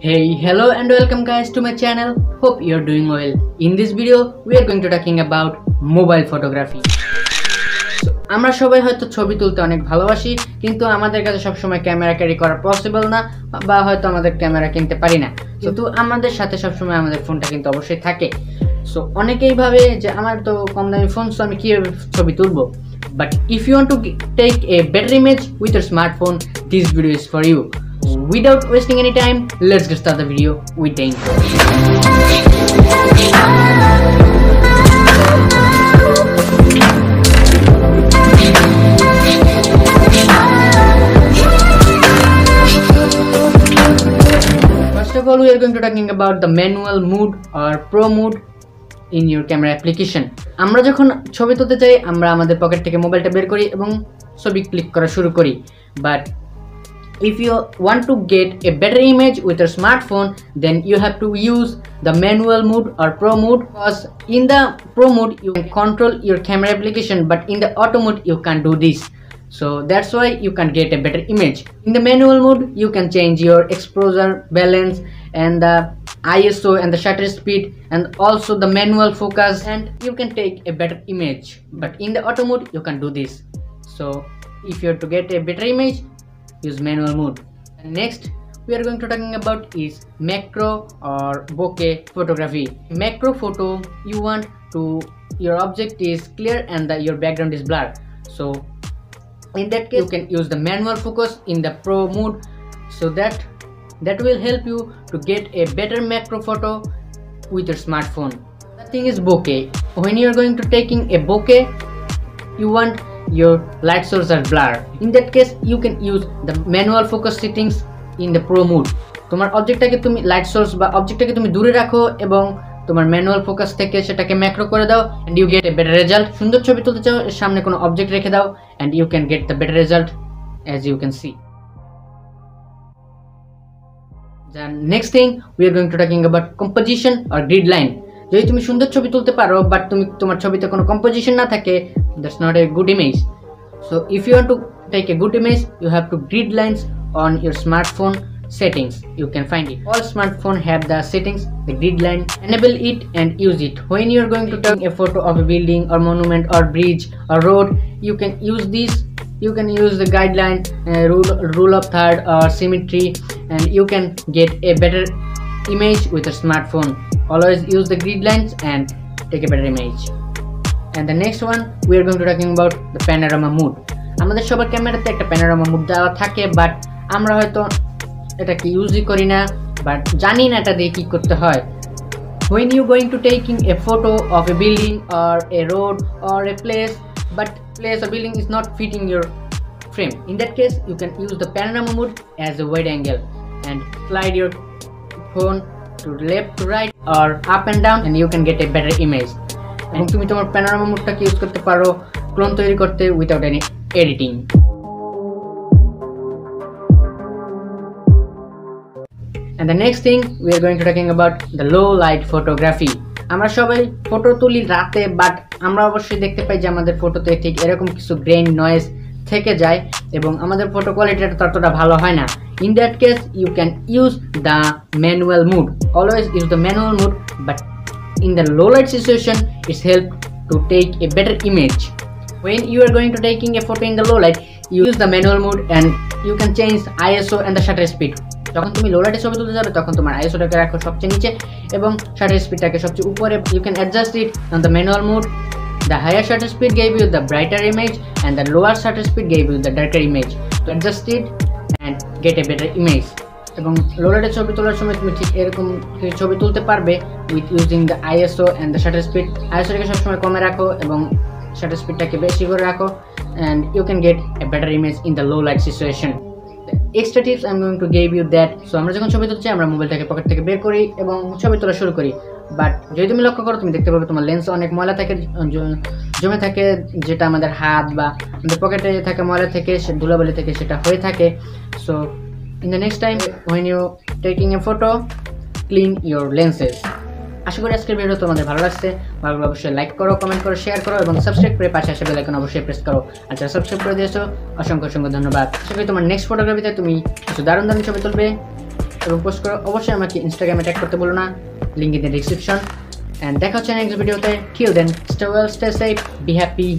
Hey, hello and welcome guys to my channel. Hope you are doing well. In this video we are going to talking about mobile photography. So আমরা সবাই হয়তো ছবি তুলতে অনেক ভালোবাসি, কিন্তু আমাদের কাছে সব সময় ক্যামেরা ক্যারি করা পসিবল না, বা হয়তো আমাদের ক্যামেরা কিনতে পারি না। কিন্তু আমাদের সাথে সব সময় আমাদের ফোনটা কিন্তু অবশ্যই থাকে। সো অনেকেই ভাবে যে আমার তো কম দামি ফোন, সো আমি কিভাবে ছবি তুলবো। But if you want to take a better image with your smartphone, this video is for you. Without wasting any time, let's get start the video with the intro. First of all, we are going to talking about the manual mode or pro mode in your camera application. আমরা যখন ছবি তুলতে চাই, আমরা আমাদের pocket থেকে মোবাইলটা বের করি এবং ছবি ক্লিক করা শুরু করি। But if you want to get a better image with your smartphone, then you have to use the manual mode or pro mode, because in the pro mode you can control your camera application, but in the auto mode you can't do this. So that's why you can get a better image. In the manual mode you can change your exposure, balance, and the ISO and the shutter speed, and also the manual focus, and you can take a better image. But in the auto mode you can do this. So if you have to get a better image, use manual mode. And next we are going to talking about is macro or bokeh photography. Macro photo, you want to your object is clear and your background is blurred. So in that case you can use the manual focus in the pro mode, so that will help you to get a better macro photo with your smartphone. The thing is bokeh. When you are going to taking a bokeh, you want your light source are blur. In that case you can use the manual focus settings in the pro mode. তোমার অবজেক্টটাকে তুমি light source বা অবজেক্টটাকে তুমি দূরে রাখো এবং তোমার manual focus থেকে সেটাকে ম্যাক্রো করে দাও, and you get a better result. সুন্দর ছবি তুলতে চাও, এর সামনে কোনো অবজেক্ট রেখে দাও, and you can get the better result as you can see. The next thing we are going to talking about composition or gridline. যদি তুমি সুন্দর ছবি তুলতে পারো বাট তোমার ছবিতে কোনো কম্পোজিশন না থাকে, that's not a good image. So if you want to take a good image, you have to grid lines on your smartphone settings. You can find it. All smartphone have the settings, the grid line. Enable it and use it. When you are going to take a photo of a building or monument or bridge or road, you can use this. You can use the guideline, rule of third or symmetry, and you can get a better image with a smartphone. Always use the grid lines and take a better image. And the next one we are going to talking about the panorama mode. আমাদের সবার ক্যামেরাতে একটা panorama mode দেওয়া থাকে, but আমরা হয়তো এটাকে ইউজই করি না, বাট জানি না এটা দিয়ে কি করতে হয়। When you going to taking a photo of a building or a road or a place, but place or building is not fitting your frame, in that case you can use the panorama mode as a wide angle and slide your phone to left to right or up and down, and you can get a better image. And তুমি তোমার panorama mode টাকে use করতে পারো clone তৈরি করতে without any editing. And the next thing we are going to talking about the low light photography. আমরা সবাই photo তুলি রাতে, বাট আমরা অবশ্যই দেখতে পাই যে আমাদের ফটোতে ঠিক এরকম কিছু গ্রেইন নয়েজ থেকে যায় এবং আমাদের ফটো কোয়ালিটিটা ততটা ভালো হয় না। In that case you can use the manual mode. Always use the manual mode, but in the low light situation it's help to take a better image. When you are going to taking a photo in the low light, you use the manual mode and you can change ISO and the shutter speed. যখন তুমি লো লাইটে ছবি তুলতে যাবে তখন তোমার আইএসওটাকে রাখো সবচেয়ে নিচে এবং শাটার স্পিডটাকে সবচেয়ে উপরে। You can adjust it on the manual mode. The higher shutter speed gave you the brighter image, and the lower shutter speed gave you the darker image. So adjust it and get a better image. এবং লো লাইটে ছবি তোলার সময় তুমি ঠিক এরকম ছবি তুলতে পারবে with using the ISO and the shutter speed. আইএসওটাকে সবসময় কমে রাখো এবং shutter speedটাকে বেশি করে রাখো, and you can get a better image in the low light situation. Extra tips I'm going to give you that. So আমরা যখন ছবি তুলছি আমরা মোবাইলটাকে পকেট থেকে বের করি এবং ছবি তোলা শুরু করি, বাট যদি তুমি লক্ষ্য করো তুমি দেখতে পাবে তোমার লেন্সে অনেক ময়লা থাকে, জমে থাকে, যেটা আমাদের হাত বা আমাদের পকেটে থাকা ময়লা থেকে, ধুলাবালি থেকে সেটা হয়ে থাকে। So in the next time when you taking a photo, clean your lenses. আশা করি আজকের ভিডিও তোমাদের ভালো লাগছে। ভালো লাগলে অবশ্যই লাইক করো, কমেন্ট করো, শেয়ার করো এবং সাবস্ক্রাইব করে পাশে আসা বেল আইকন অবশ্যই প্রেস করো। আর যারা সাবস্ক্রাইব করে দিয়েছো অসংখ্য ধন্যবাদ। আশা করি তোমার নেক্সট ফটোগ্রাফিতে তুমি কিছু দারুণ ছবি তুলবে। এবং পোস্ট করো। অবশ্যই আমাকে ইনস্টাগ্রামে ট্যাগ করতে বলো না, link in the description. And দেখা হচ্ছে নেক্সট ভিডিওতে। Till then, stay well, stay safe, be happy.